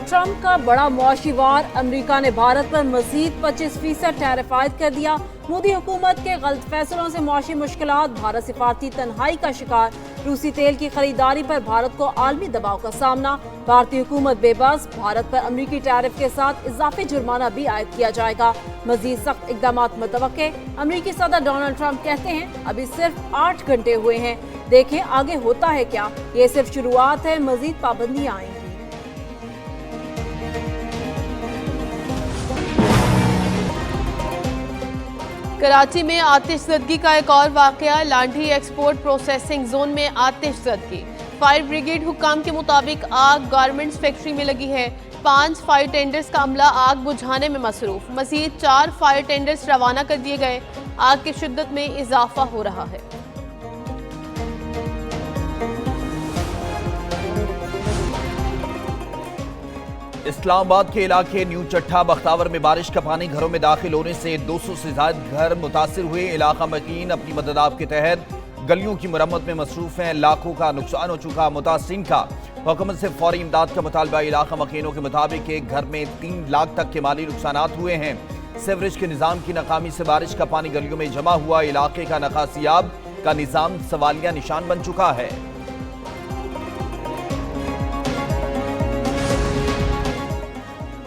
Trump का बड़ा मुआशी वार, अमेरिका ने भारत पर मजीद 25% टैरिफ आयद कर दिया। मोदी हुकूमत के गलत फैसलों से मुआशी मुश्किलात, भारत सिफारती तन्हाई का शिकार। रूसी तेल की खरीदारी पर भारत को आलमी दबाव का सामना। भारतीय हुकूमत बेबस, भारत पर अमेरिकी टैरिफ के साथ इजाफी जुर्माना भी आयद किया जाएगा। मजीद सख्त इकदाम मुतवक्के। अमेरिकी सदर डोनाल्ड ट्रंप कहते हैं अभी सिर्फ 8 घंटे हुए हैं, देखें आगे होता है क्या। ये सिर्फ शुरुआत है, मजीद पाबंदियां आएंगी। कराची में आतिशज़दगी का एक और वाक़या, लांढी एक्सपोर्ट प्रोसेसिंग जोन में आतिशज़दगी। फायर ब्रिगेड हुक्काम के मुताबिक आग गारमेंट्स फैक्ट्री में लगी है। 5 फायर टेंडर्स का अमला आग बुझाने में मसरूफ। मज़ीद 4 फायर टेंडर्स रवाना कर दिए गए। आग की शिद्दत में इजाफा हो रहा है। इस्लामाबाद के इलाके न्यू चट्टा बख्तावर में बारिश का पानी घरों में दाखिल होने से 200 से ज्यादा घर मुतासिर हुए। इलाका मकीन अपनी मदद आप के तहत गलियों की मरम्मत में मसरूफ हैं। लाखों का नुकसान हो चुका। मुतासिरीन का हुकूमत से फौरी इमदाद का मुतालबा। इलाका मकीनों के मुताबिक एक घर में 3 लाख तक के माली नुकसान हुए हैं। सीवरेज के निज़ाम की नाकामी से बारिश का पानी गलियों में जमा हुआ। इलाके का नकासियाब का निज़ाम सवालिया निशान बन चुका है।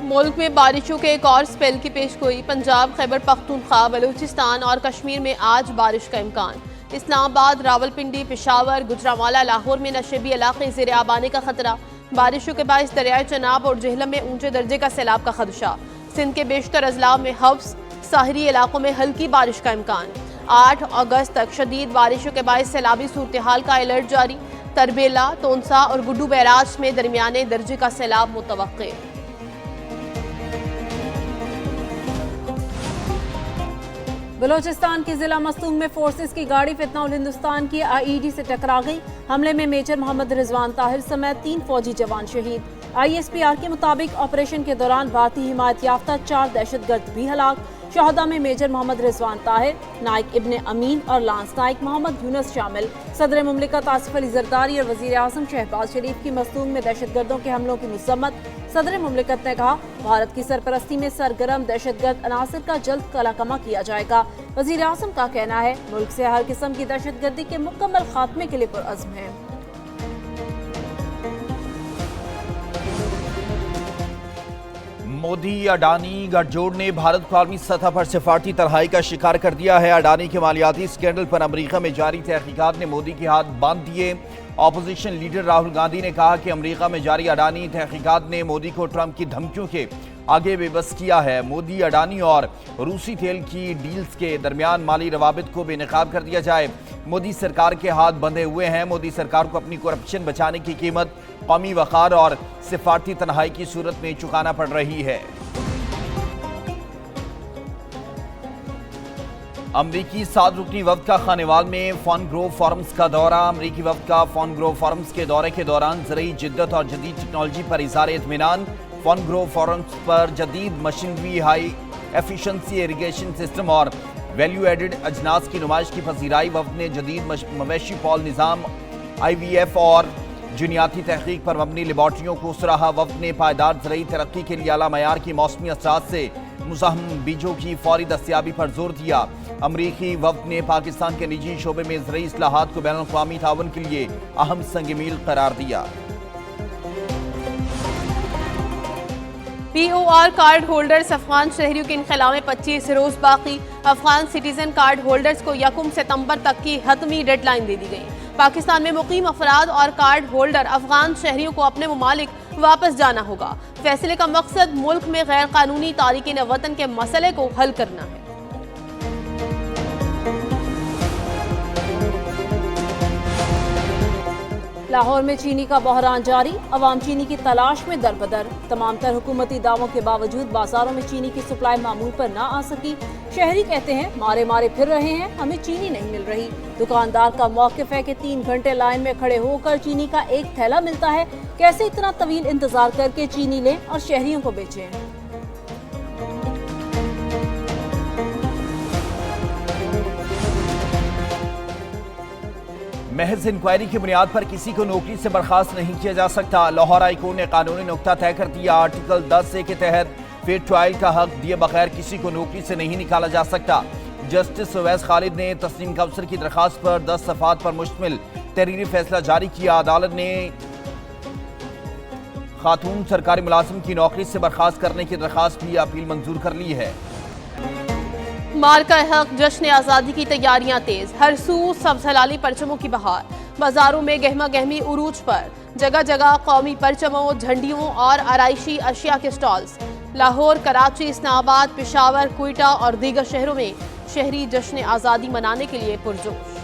मुल्क में बारिशों के एक और स्पेल की पेशगोई। पंजाब, खैबर पख्तूनख्वा, बलूचिस्तान और कश्मीर में आज बारिश का इम्कान। इस्लामाबाद, रावलपिंडी, पेशावर, गुजरांवाला, लाहौर में नशेबी इलाके ज़ेर आब आने का खतरा। बारिशों के बायस दरियाए चनाब और जेहलम में ऊंचे दर्जे का सैलाब का खदशा। सिंध के बेशतर अजला में हफ्स, साहरी इलाकों में हल्की बारिश का इम्कान। 8 अगस्त तक शदीद बारिशों के बायस सैलाबी सूरत हाल का अलर्ट जारी। तरबेला, तोनसा और गुड्डू बैराज में दरमियाने दर्जे का सैलाब मुतवक्के। बलोचिस्तान के जिला मस्तूंग में फोर्सेस की गाड़ी फितना हिंदुस्तान की IED से टकरा गई। हमले में मेजर मोहम्मद रिजवान ताहिर समेत 3 फौजी जवान शहीद। ISPR के मुताबिक ऑपरेशन के दौरान भारतीय हिमायत याफ्ता 4 दहशतगर्द भी हलाक। शहदा में मेजर मोहम्मद रिजवान ताहिर, नाइक इब्ने अमीन और लांस नाइक मोहम्मद यूनुस शामिल। सदर मुमलिकत आसिफ अली जरदारी और वजीर आजम शहबाज शरीफ की मस्तूंग में दहशतगर्दों के हमलों की मुसम्मत। सदर मुमलिकत ने कहा भारत की सरपरस्ती में सरगर्म दहशतगर्द अनासर का जल्द कलाकमा किया जाएगा। वजीर आजम का कहना है मुल्क से हर किस्म की दहशतगर्दी के मुकम्मल खात्मे के लिए पुरअज़्म है। मोदी अडानी गठजोड़ ने भारत को आलमी सतह पर सिफारती तन्हाई का शिकार कर दिया है। अडानी के मालियाती स्कैंडल पर अमेरिका में जारी तहकीकात ने मोदी के हाथ बांध दिए। ऑपोजिशन लीडर राहुल गांधी ने कहा कि अमेरिका में जारी अडानी तहकीकात ने मोदी को ट्रंप की धमकियों के आगे बेबस किया है। मोदी, अडानी और रूसी तेल की डील्स के दरमियान माली रवाबित को बेनकाब कर दिया जाए। मोदी सरकार के हाथ बंधे हुए हैं। मोदी सरकार को अपनी करप्शन बचाने की कीमत कौमी वक़ार और सिफारती तन्हाई की सूरत में चुकाना पड़ रही है। अमरीकी 7 रुकनी वफ्द का खानेवाल में फॉन ग्रोव फार्म्स का दौरा। अमरीकी वफ्द का फॉन ग्रोव फार्म्स के दौरे के दौरान ज़रूरी जिद्दत और जदीद टेक्नोलॉजी पर इज़हार इत्मीनान। फॉन ग्रोव फार्म्स पर जदीद machinery, high efficiency irrigation system और वैल्यू एडेड अजनास की नुमाइश की पजीराई। वफ्द ने जदीद मवेशी पॉल निज़ाम, IVF और जीनियाती तहकीक पर मबनी लेबॉर्ट्रियों को सराहा। वफ्द ने पायदार ज़रूरी तरक्की के लिए आला मयार की मौसमी असरात से मुज़ाहम बीजों की फौरी दस्तियाबी पर जोर दिया। अमरीकी वफ्द ने पाकिस्तान के निजी शोबे में ज़रूरी इस्लाहात को बैनुल-अक़वामी ताउन के लिए अहम संग मील करार दिया। POR कार्ड होल्डर्स अफगान शहरियों के इनखला में 25 रोज बाकी। अफगान सिटीजन कार्ड होल्डर्स को 1 सितंबर तक की हतमी डेडलाइन दे दी गई। पाकिस्तान में मुकीम अफराद और कार्ड होल्डर अफगान शहरियों को अपने ममालिक वापस जाना होगा। फैसले का मकसद मुल्क में गैर कानूनी तारिकीन वतन के मसले को हल करना है। लाहौर में चीनी का बहरान जारी, अवाम चीनी की तलाश में दरबदर। तमाम तर हुकूमती दावों के बावजूद बाजारों में चीनी की सप्लाई मामूल पर ना आ सकी। शहरी कहते हैं मारे मारे फिर रहे हैं, हमें चीनी नहीं मिल रही। दुकानदार का मौक़िफ़ है कि 3 घंटे लाइन में खड़े होकर चीनी का एक थैला मिलता है, कैसे इतना तवील इंतजार करके चीनी लें और शहरियों को बेचें। محض انکوائری کی بنیاد پر کسی کو نوکری سے برخاست نہیں کیا جا سکتا۔ لاہور ہائی کورٹ نے قانونی نقطہ طے کر دیا۔ آرٹیکل 10A کے تحت فیئر ٹرائل کا حق دیے بغیر کسی کو نوکری سے نہیں نکالا جا سکتا۔ جسٹس اویس خالد نے تسنیم کوثر کی درخواست پر 10 صفحات پر مشتمل تحریری فیصلہ جاری کیا۔ عدالت نے خاتون سرکاری ملازم کی نوکری سے برخاست کرنے کی درخواست بھی اپیل منظور کر لی ہے۔ مارکہ حق جشن آزادی کی تیاریاں تیز، ہر سو سبز ہلالی پرچموں کی بہار، بازاروں میں گہما گہمی عروج پر، جگہ جگہ قومی پرچموں، جھنڈیوں اور آرائشی اشیاء کے سٹالز۔ لاہور، کراچی، اسلام آباد، پشاور، کوئٹہ اور دیگر شہروں میں شہری جشن آزادی منانے کے لیے پرجوش۔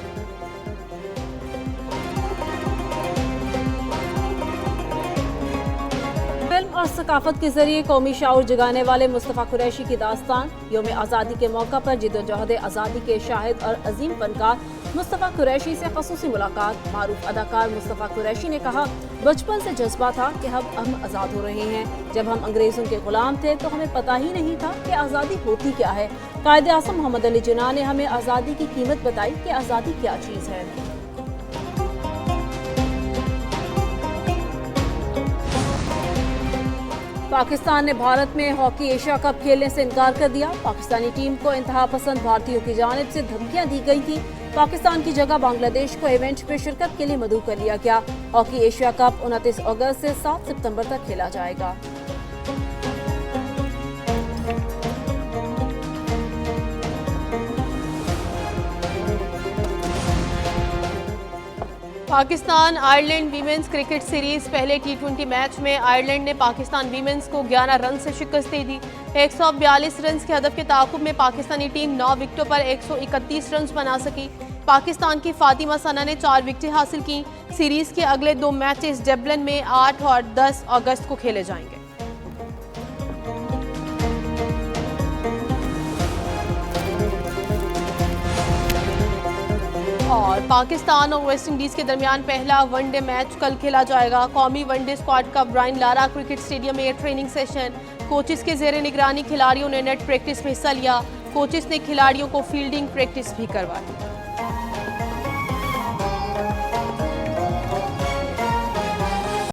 فلم اور ثقافت کے ذریعے قومی شعور جگانے والے مصطفیٰ قریشی کی داستان۔ یوم آزادی کے موقع پر جدوجہد آزادی کے شاہد اور عظیم فنکار مصطفیٰ قریشی سے خصوصی ملاقات۔ معروف اداکار مصطفیٰ قریشی نے کہا، بچپن سے جذبہ تھا کہ ہم آزاد ہو رہے ہیں۔ جب ہم انگریزوں کے غلام تھے تو ہمیں پتہ ہی نہیں تھا کہ آزادی ہوتی کیا ہے۔ قائد اعظم محمد علی جناح نے ہمیں آزادی کی قیمت بتائی کہ آزادی کیا چیز ہے۔ پاکستان نے بھارت میں ہاکی ایشیا کپ کھیلنے سے انکار کر دیا۔ پاکستانی ٹیم کو انتہا پسند بھارتیوں کی جانب سے دھمکیاں دی گئی تھیں۔ پاکستان کی جگہ بنگلہ دیش کو ایونٹ میں شرکت کے لیے مدعو کر لیا گیا۔ ہاکی ایشیا کپ 29 اگست سے 7 ستمبر تک کھیلا جائے گا۔ Pakistan Ireland women's cricket series پہلے T20 میچ میں آئرلینڈ نے پاکستان ویمنز کو 11 رن سے شکست دے دی۔ 142 رنز کے ہدف کے تعاقب میں پاکستانی ٹیم 9 وکٹوں پر 131 رنز بنا سکی۔ پاکستان کی فاطمہ ثنا نے 4 وکٹیں حاصل کی۔ سیریز کے اگلے 2 میچز ڈبلن میں 8 اور 10 اگست کو کھیلے جائیں گے۔ اور پاکستان اور ویسٹ انڈیز کے درمیان پہلا ون ڈے میچ کل کھیلا جائے گا۔ قومی ون ڈے اسکواڈ کا برائن لارا کرکٹ اسٹیڈیم میں ٹریننگ سیشن۔ کوچز کے زیر نگرانی کھلاڑیوں نے نیٹ پریکٹس میں حصہ لیا۔ کوچز نے کھلاڑیوں کو فیلڈنگ پریکٹس بھی کروائی۔